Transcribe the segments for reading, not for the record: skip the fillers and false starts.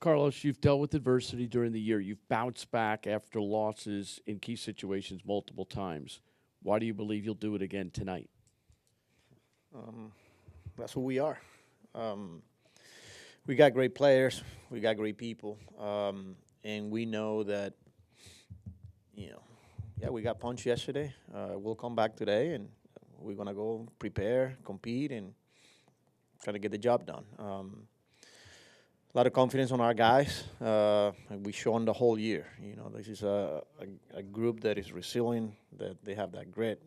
Carlos, you've dealt with adversity during the year. You've bounced back after losses in key situations multiple times. Why do you believe you'll do it again tonight? That's who we are. We got great players. We got great people. And we know that, we got punched yesterday. We'll come back today, and we're going to go prepare, compete, and try to get the job done. A lot of confidence on our guys. And we've shown the whole year. This is a group that is resilient, that they have that grit.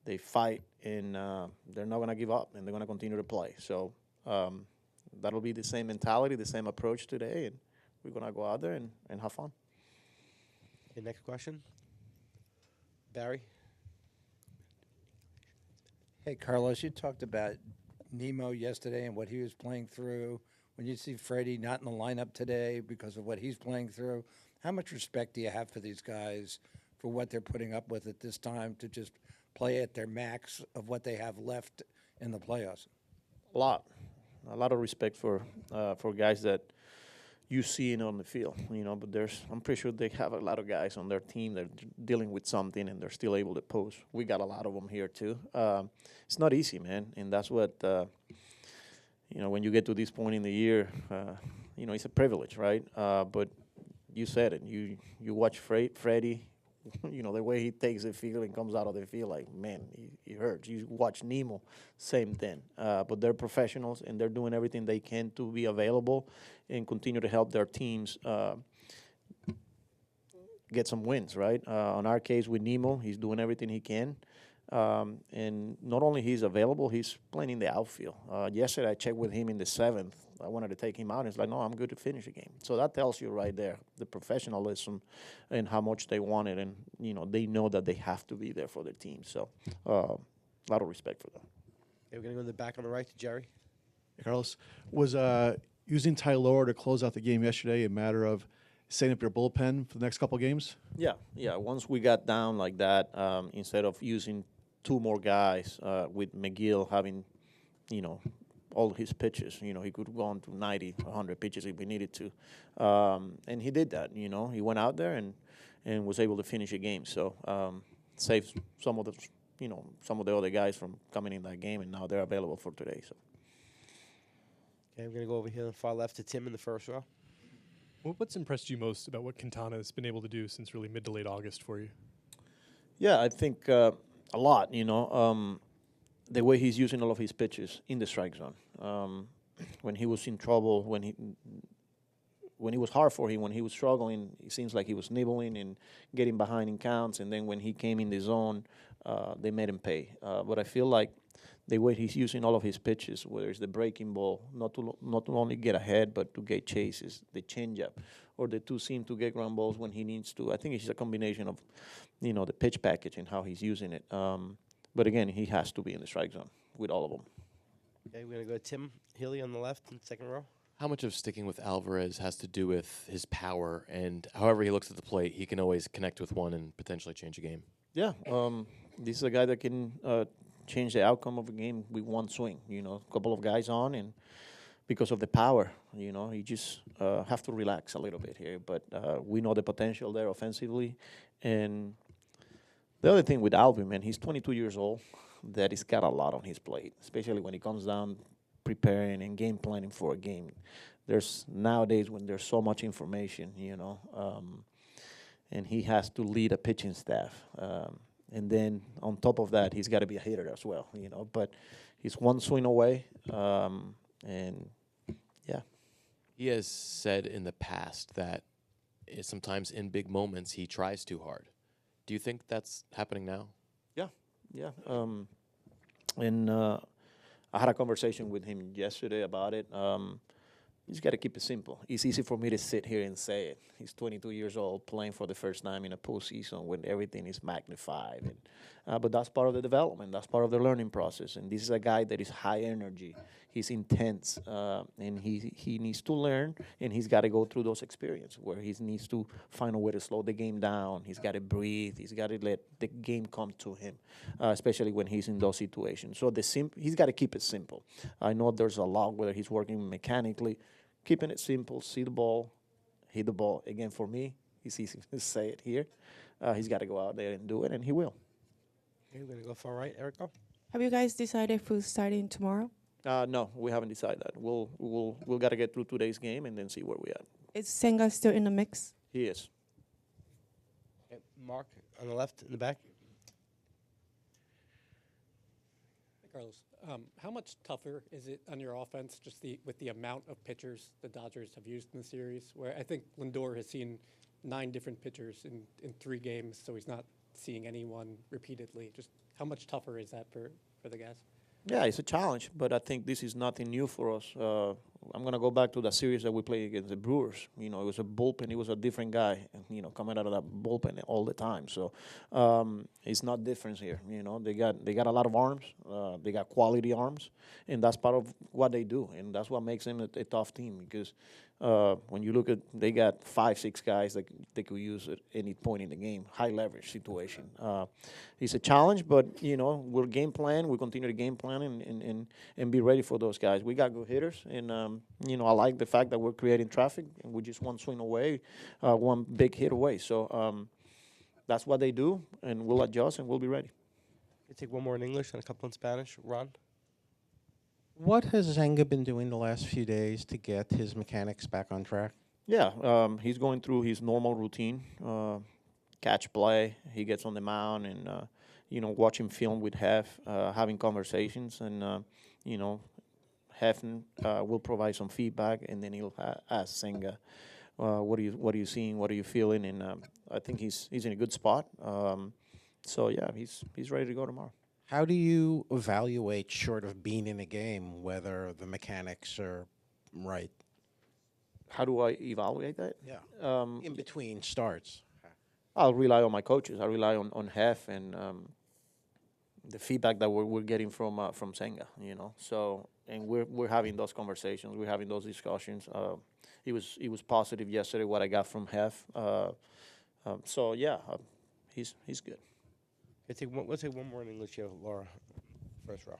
They fight, and they're not going to give up, and they're going to continue to play. So that'll be the same mentality, the same approach today, and we're going to go out there and have fun. Okay, next question. Barry? Hey, Carlos, you talked about Nemo yesterday and what he was playing through. When you see Freddie not in the lineup today because of what he's playing through, how much respect do you have for these guys for what they're putting up with at this time to just play at their max of what they have left in the playoffs? A lot of respect for guys that you see on the field, but I'm pretty sure they have a lot of guys on their team that are dealing with something and they're still able to post. We got a lot of them here too. It's not easy, man, and that's what, when you get to this point in the year, it's a privilege, right? But you said it. You watch Freddie, the way he takes the field and comes out of the field, like, man, he hurts. You watch Nemo, same thing. But they're professionals, and they're doing everything they can to be available and continue to help their teams get some wins, right? On our case with Nemo, he's doing everything he can. And not only he's available, he's playing in the outfield. Yesterday, I checked with him in the 7th. I wanted to take him out. He's like, no, I'm good to finish the game. So that tells you right there the professionalism and how much they want it. And, they know that they have to be there for their team. So a lot of respect for them. Okay, we're going to go in the back on the right to Jerry. Hey, Carlos, was using Ty Lower to close out the game yesterday a matter of setting up your bullpen for the next couple games? Yeah. Once we got down like that, instead of using two more guys with McGill having, all his pitches. He could go on to 90, 100 pitches if we needed to. And he did that, He went out there and was able to finish a game. So saved some of the other guys from coming in that game, and now they're available for today. So. Okay, we're going to go over here on the far left to Tim in the first row. What's impressed you most about what Quintana's been able to do since really mid to late August for you? Yeah, I think a lot, the way he's using all of his pitches in the strike zone. When he was in trouble, when it was hard for him, when he was struggling, it seems like he was nibbling and getting behind in counts. And then when he came in the zone, they made him pay. But I feel like the way he's using all of his pitches, whether it's the breaking ball, not to only get ahead, but to get chases, the changeup, or the two seam to get ground balls when he needs to. I think it's a combination of, the pitch package and how he's using it. But again, he has to be in the strike zone with all of them. Okay, we're going to go to Tim Healy on the left in the second row. How much of sticking with Alvarez has to do with his power, and however he looks at the plate, he can always connect with one and potentially change a game? Yeah, this is a guy that can change the outcome of a game with one swing. A couple of guys on, and because of the power, you just have to relax a little bit here. But we know the potential there offensively. And the other thing with Alvin, man, he's 22 years old. That he's got a lot on his plate, especially when he comes down preparing and game planning for a game. There's nowadays when there's so much information, and he has to lead a pitching staff. And then on top of that, he's got to be a hitter as well, But he's one swing away, and yeah. He has said in the past that sometimes in big moments he tries too hard. Do you think that's happening now? Yeah. And I had a conversation with him yesterday about it. He's got to keep it simple. It's easy for me to sit here and say it. He's 22 years old, playing for the first time in a postseason when everything is magnified. But that's part of the development. That's part of the learning process. And this is a guy that is high energy. He's intense, and he needs to learn, and he's got to go through those experiences where he needs to find a way to slow the game down. He's got to breathe. He's got to let the game come to him, especially when he's in those situations. So he's got to keep it simple. I know there's a lot, whether he's working mechanically, keeping it simple, see the ball, hit the ball. Again, for me, it's easy to say it here. He's got to go out there and do it, and he will. Okay, we're gonna go far right, Erico. Have you guys decided who's starting tomorrow? No, we haven't decided that. We'll got to get through today's game and then see where we at. Is Senga still in the mix? He is. Okay, Mark on the left in the back. Carlos, how much tougher is it on your offense, just with the amount of pitchers the Dodgers have used in the series? Where I think Lindor has seen 9 different pitchers in 3 games, so he's not seeing anyone repeatedly. Just how much tougher is that for the guys? Yeah, it's a challenge, but I think this is nothing new for us. I'm going to go back to the series that we played against the Brewers. You know, it was a bullpen. It was a different guy, you know, coming out of that bullpen all the time. So it's not different here. You know, they got a lot of arms. They got quality arms, and that's part of what they do, and that's what makes them a tough team because when you look at, they got 5, 6 guys that they could use at any point in the game, high leverage situation. It's a challenge, but you know we'll game plan. We continue to game plan and be ready for those guys. We got good hitters, and you know I like the fact that we're creating traffic, and we're just one swing away, one big hit away. So that's what they do, and we'll adjust and we'll be ready. We take one more in English and a couple in Spanish. Ron. What has Zenga been doing the last few days to get his mechanics back on track? Yeah, he's going through his normal routine, catch play. He gets on the mound and, you know, watching film with Hef, having conversations. And, you know, Hef will provide some feedback, and then he'll ask Senga, what are you seeing? What are you feeling? And I think he's in a good spot. So, yeah, he's ready to go tomorrow. How do you evaluate, short of being in a game, whether the mechanics are right? How do I evaluate that? Yeah. In between starts. I'll rely on my coaches. I rely on Hef and the feedback that we're getting from Senga. You know, so and we're having those conversations. We're having those discussions. It was positive yesterday what I got from Hef. So yeah, he's good. We'll take one more in English here, Laura, first row.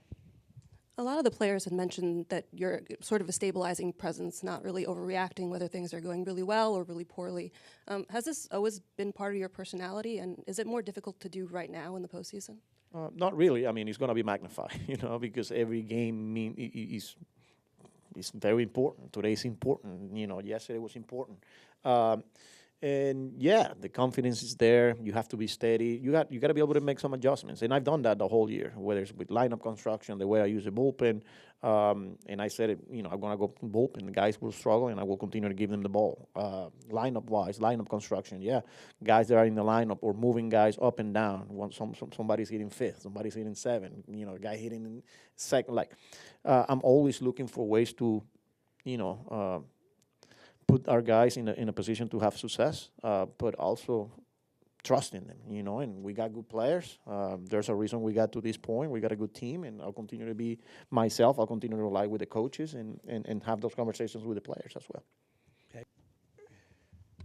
A lot of the players had mentioned that you're sort of a stabilizing presence, not really overreacting whether things are going really well or really poorly. Has this always been part of your personality, and is it more difficult to do right now in the postseason? Not really. I mean, it's going to be magnified, you know, because every game is very important. Today's important. You know, yesterday was important. And yeah, the confidence is there. You have to be steady. You got to be able to make some adjustments. And I've done that the whole year, whether it's with lineup construction, the way I use the bullpen. And I said it, you know, I'm gonna go bullpen. The guys will struggle, and I will continue to give them the ball. Lineup wise, lineup construction, yeah, guys that are in the lineup or moving guys up and down. Somebody's hitting 5th, somebody's hitting 7. You know, a guy hitting in 2nd. Like, I'm always looking for ways to, you know. Put our guys in a position to have success, but also trust in them, you know, and we got good players. There's a reason we got to this point. We got a good team, and I'll continue to be myself. I'll continue to rely with the coaches and have those conversations with the players as well. Okay.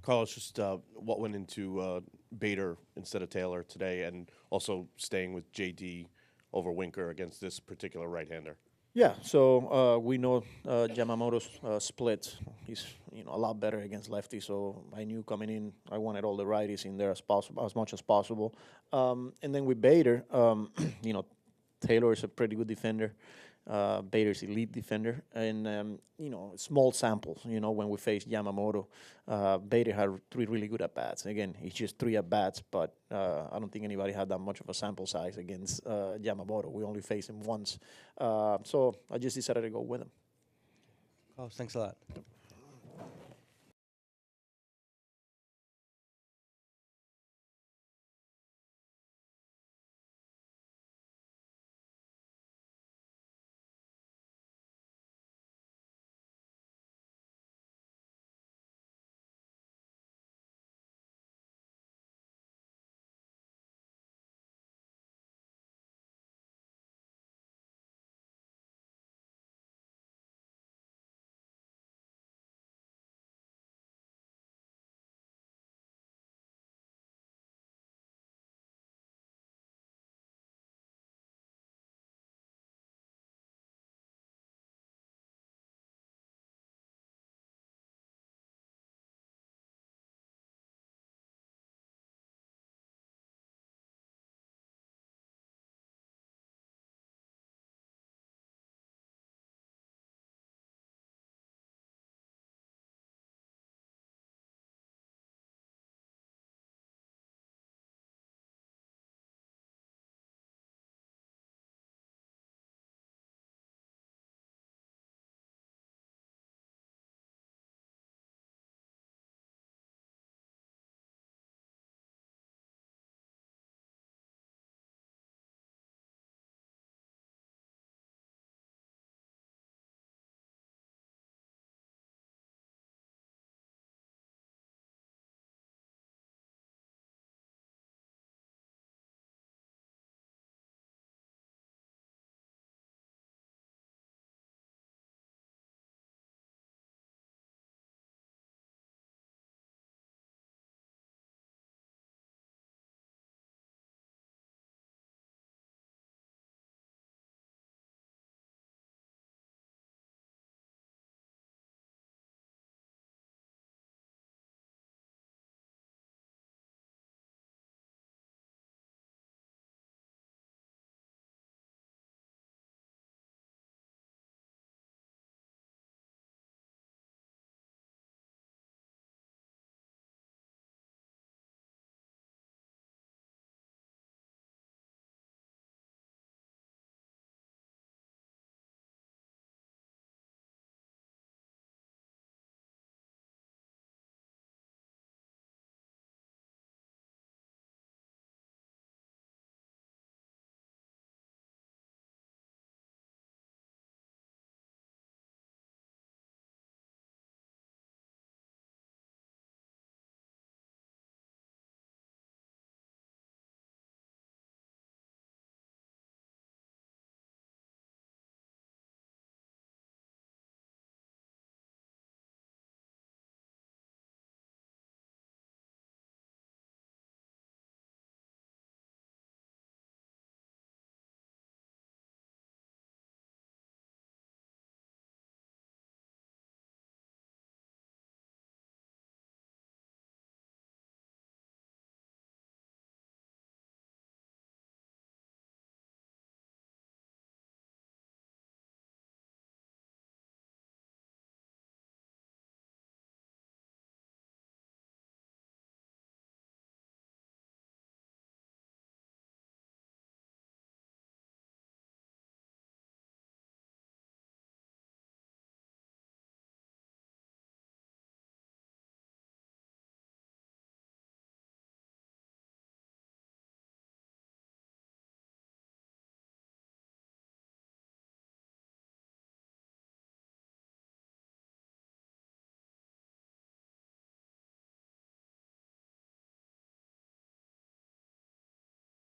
Carlos, just what went into Bader instead of Taylor today, and also staying with JD over Winker against this particular right-hander? Yeah, so we know Yamamoto's split. He's a lot better against lefties. So I knew coming in, I wanted all the righties in there as much as possible. And then with Bader, Taylor is a pretty good defender. Bader's elite defender, and small samples. When we faced Yamamoto, Bader had 3 really good at bats. Again, it's just 3 at bats, but I don't think anybody had that much of a sample size against Yamamoto. We only faced him once, so I just decided to go with him. Carlos, thanks a lot.